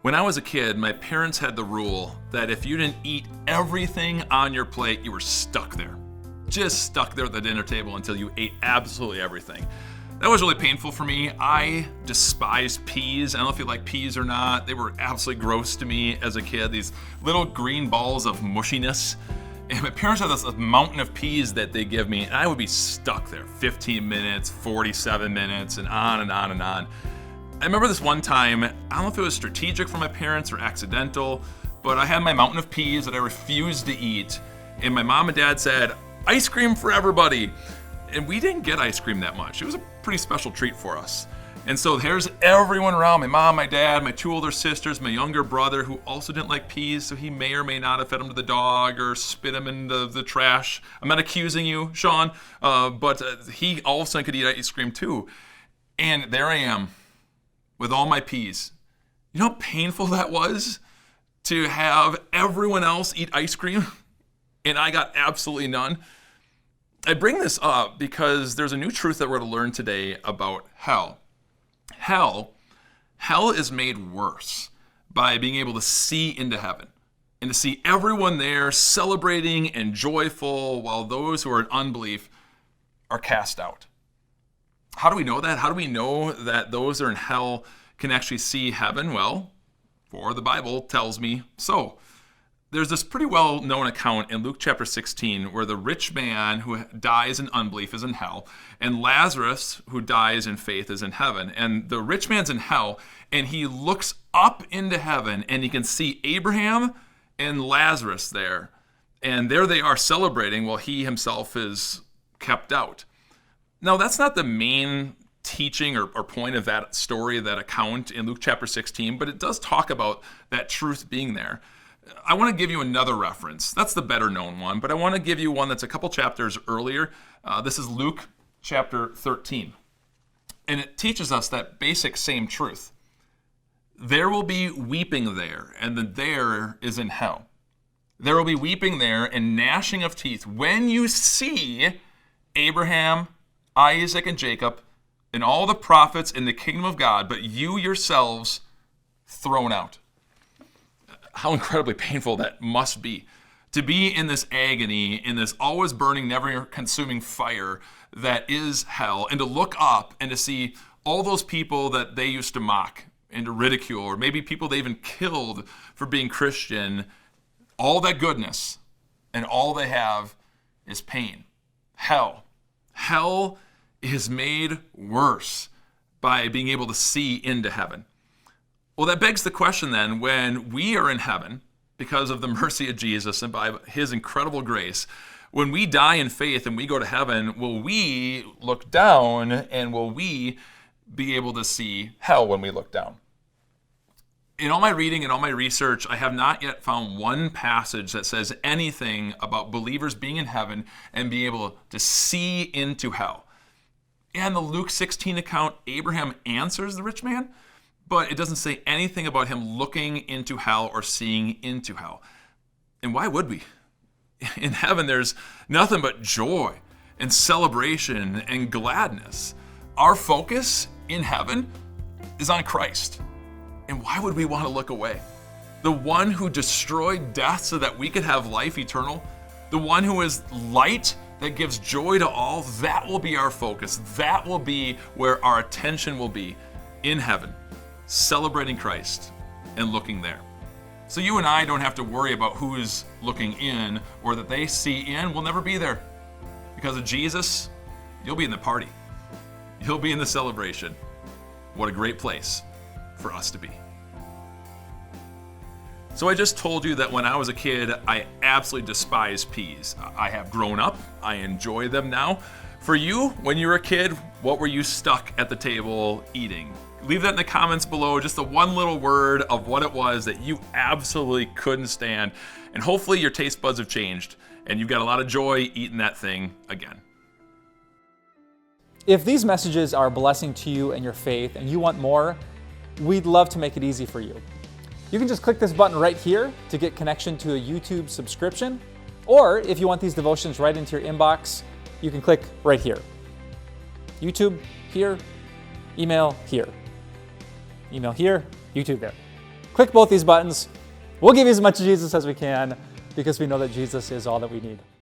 When I was a kid, my parents had the rule that if you didn't eat everything on your plate, you were stuck there. Just stuck there at the dinner table until you ate absolutely everything. That was really painful for me. I despised peas. I don't know if you like peas or not. They were absolutely gross to me as a kid, these little green balls of mushiness. And my parents had this mountain of peas that they give me, and I would be stuck there 15 minutes, 47 minutes, and on and on and on. I remember this one time, I don't know if it was strategic for my parents or accidental, but I had my mountain of peas that I refused to eat, and my mom and dad said, "Ice cream for everybody." And we didn't get ice cream that much. It was a pretty special treat for us. And so there's everyone around, my mom, my dad, my two older sisters, my younger brother, who also didn't like peas, so he may or may not have fed them to the dog or spit them in the trash. I'm not accusing you, Sean, but he all of a sudden could eat ice cream too. And there I am with all my peas. You know how painful that was to have everyone else eat ice cream and I got absolutely none? I bring this up because there's a new truth that we're going to learn today about hell. Hell is made worse by being able to see into heaven and to see everyone there celebrating and joyful while those who are in unbelief are cast out. How do we know that? How do we know that those that are in hell can actually see heaven? Well, for the Bible tells me so. There's this pretty well-known account in Luke chapter 16 where the rich man who dies in unbelief is in hell, and Lazarus, who dies in faith, is in heaven. And the rich man's in hell, and he looks up into heaven, and he can see Abraham and Lazarus there. And there they are celebrating while he himself is kept out. Now, that's not the main teaching or point of that story, that account in Luke chapter 16, but it does talk about that truth being there. I want to give you another reference. That's the better known one, but I want to give you one that's a couple chapters earlier. This is Luke chapter 13. And it teaches us that basic same truth. There will be weeping there, and the there is in hell. There will be weeping there and gnashing of teeth when you see Abraham, Isaac, and Jacob, and all the prophets in the kingdom of God, but you yourselves thrown out. How incredibly painful that must be, to be in this agony, in this always burning, never consuming fire that is hell, and to look up and to see all those people that they used to mock and to ridicule, or maybe people they even killed for being Christian, all that goodness, and all they have is pain. Hell is made worse by being able to see into heaven. Well, that begs the question then, when we are in heaven, because of the mercy of Jesus and by his incredible grace, when we die in faith and we go to heaven, will we look down and will we be able to see hell when we look down? In all my reading and all my research, I have not yet found one passage that says anything about believers being in heaven and being able to see into hell. In the Luke 16 account, Abraham answers the rich man, but it doesn't say anything about him looking into hell or seeing into hell. And why would we? In heaven, there's nothing but joy and celebration and gladness. Our focus in heaven is on Christ. And why would we want to look away? The one who destroyed death so that we could have life eternal, the one who is light that gives joy to all, that will be our focus. That will be where our attention will be in heaven, celebrating Christ and looking there. So you and I don't have to worry about who is looking in or that they see in. We'll never be there. Because of Jesus, you'll be in the party. You'll be in the celebration. What a great place for us to be. So I just told you that when I was a kid, I absolutely despised peas. I have grown up. I enjoy them now. For you, when you were a kid, what were you stuck at the table eating? Leave that in the comments below, just the one little word of what it was that you absolutely couldn't stand. And hopefully your taste buds have changed and you've got a lot of joy eating that thing again. If these messages are a blessing to you and your faith and you want more, we'd love to make it easy for you. You can just click this button right here to get connection to a YouTube subscription. Or if you want these devotions right into your inbox, you can click right here. YouTube here, email here. Email here, YouTube there. Click both these buttons. We'll give you as much Jesus as we can because we know that Jesus is all that we need.